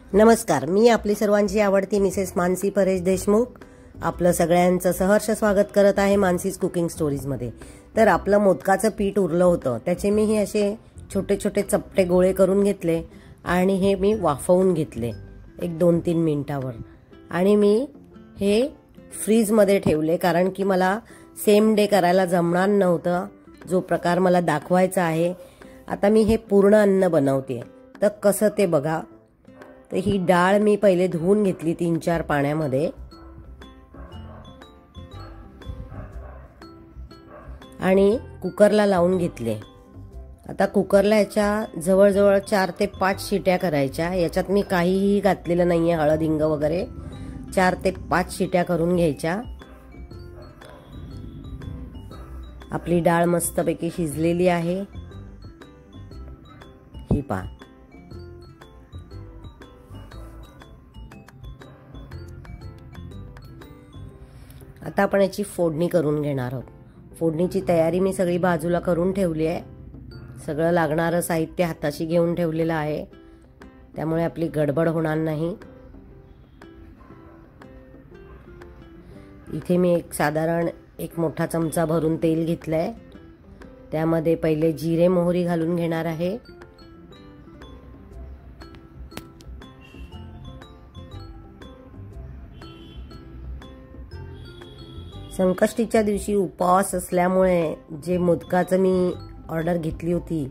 नमस्कार, मी आपली सर्वांची आवडती मिसेस मानसी परेश देशमुख आपलं सगळ्यांचं सहर्ष स्वागत करत आहे मानसीज कुकिंग स्टोरीजमध्ये। तर आपलं मोदकाचं पीठ उरलं होतं, त्याचे मी हे असे छोटे छोटे चपटे गोळे करून घेतले आणि हे मी वाफवून घेतले एक 2-3 मिनिटावर आणि मी हे फ्रीजमध्ये ठेवले, कारण की मला सेम डे करायला जमणार नव्हतं जो प्रकार मला दाखवायचा आहे। आता मी हे पूर्ण अन्न बनवते, तर कसं ते बघा। तर ही डाळ मी पहिले धुवून घेतली 3-4 पाण्यामध्ये आणि कुकरला लावून घेतले। आता कुकरला याच्या जवळजवळ 4 ते 5 शिट्या करायच्या। याच्यात मी काहीही घातलेलं नाहीये, हळद हिंग वगैरे। 4 ते 5 शिट्या करून घ्यायच्या। आपली डाळ मस्तपैकी शिजलेली आहे, ही पहा। आता आपण याची फोडणी करून घेणार आहोत। फोडणीची तयारी मी सगळी बाजूला करून ठेवली आहे। सगळं लागणारं साहित्य हाताशी घेऊन ठेवलेलं आहे, त्यामुळे आपली गडबड होणार नाही। इथे मी साधारण 1 मोठा चमचा भरून तेल घेतलंय। त्यामध्ये पहिले जिरे मोहरी घालून घेणार आहे। संकष्टीच्या दिवशी उपवास असल्यामुळे जे मोदकाचं मी ऑर्डर घेतली होती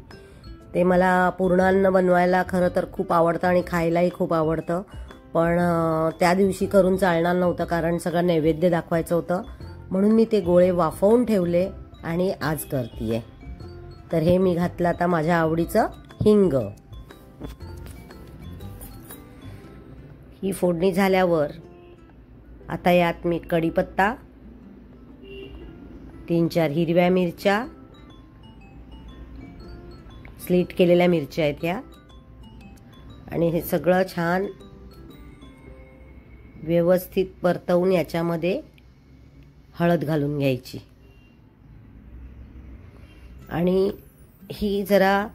ते मला पूर्ण अन्न बनवायला खरं तर खूप आवडतं आणि खायलाही खूप आवडतं, पण त्या दिवशी करून चालणार नव्हतं कारण सगळं नैवेद्य दाखवायचं होतं, म्हणून मी ते गोळे वाफवून ठेवले आणि आज करतीये। तर हे मी घातलं आता माझ्या आवडीचं हिंग। ही फोडणी झाल्यावर आता यात मी कढीपत्ता, 3-4 हिरव्या मिरच्या, स्लीट केलेल्या मिरच्या आहेत या, आणि हे सगळं छान व्यवस्थित परतवून याच्यामध्ये हळद घालून घ्यायची। आणि ही जरा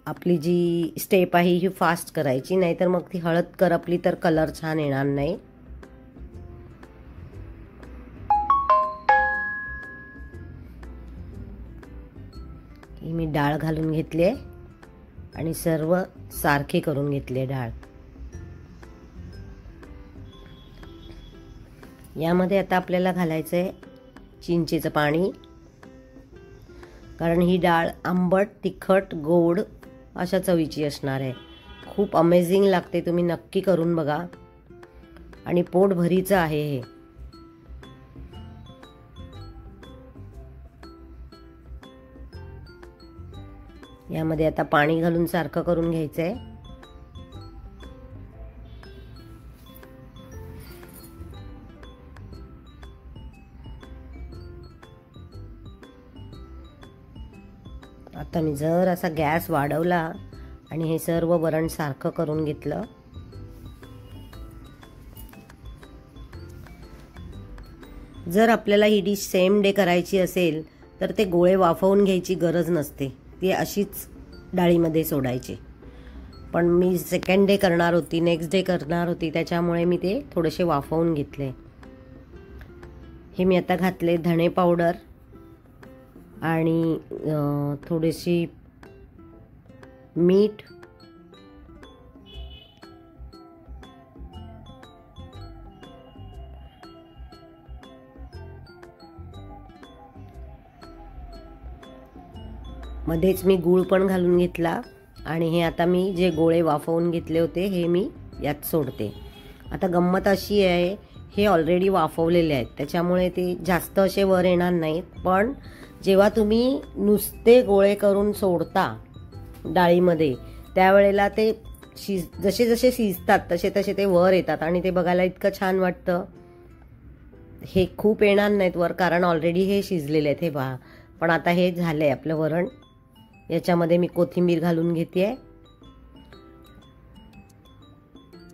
आपली जी स्टेप आहे ही फास्ट करायची, नाहीतर मग ती हळद करपली तर कलर छान येणार नाही। ही मी डाळ घालून घेतली आहे आणि सर्व सारखे करून घेतले डाळ। यामध्ये आता आपल्याला घालायचंय चिंचेचं पाणी, कारण ही डाळ आंबट, तिखट, गोड अशा चवीची असणार आहे। खूप अमेझिंग लागते, तुम्ही नक्की करून बघा आणि पोट भरीचं आहे हे। यामध्ये आता पाणी घालून सारखं करून घ्यायचंय। आता मी जर असा गॅस वाढवला आणि हे सर्व वरण सारखं करून घेतलं। जर आपल्याला ही डिश सेम डे करायची असेल तर ते गोळे वाफवून घ्यायची गरज नसते, ती अशीच डाळीमध्ये सोडायची। पण मी सेकंड डे करणार होती, नेक्स्ट डे करणार होती, त्याच्यामुळे मी ते थोडेसे वाफवून घेतले। हे मी आता घातले धणे पावडर आणि थोडीशी मीठ, मध्येच मी गूळ पण घालून घेतला आणि हे आता मी जे गोळे वाफवून घेतले होते हे मी यात सोडते। आता गंमत अशी आहे, हे ऑलरेडी वाफवलेले आहेत त्याच्यामुळे ते जास्त असे वर येणार नाहीत, पण जेव्हा तुम्ही नुसते गोळे करून सोडता डाळीमध्ये त्यावेळेला ते जसे जसे शिजतात तसे तसे ते वर येतात आणि ते बघायला इतकं छान वाटतं। हे खूप येणार नाहीत वर, कारण ऑलरेडी हे शिजलेले आहेत, हे पहा। पण आता हे झालंय आपलं वरण। याच्यामध्ये मी कोथिंबीर घालून घेतेय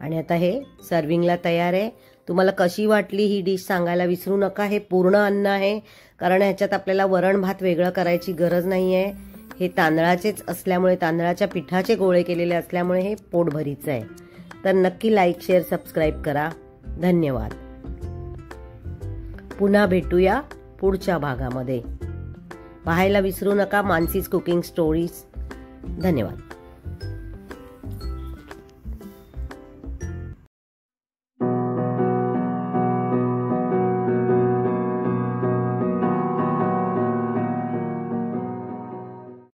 आणि आता हे सर्विंगला तयार आहे। तुम्हाला कशी वाटली ही डिश सांगायला विसरू नका। हे पूर्ण अन्न आहे, कारण ह्याच्यात आपल्याला वरण भात वेगळं करायची गरज नाही आहे। हे तांदळाचेच असल्यामुळे, तांदळाच्या पिठाचे गोळे केलेले असल्यामुळे हे पोटभरीचं आहे. तर नक्की लाईक, शेअर, सबस्क्राईब करा. धन्यवाद. पुन्हा भेटूया पुढच्या भागामध्ये. पाहायला विसरू नका मानसीज कुकिंग स्टोरीज. धन्यवाद.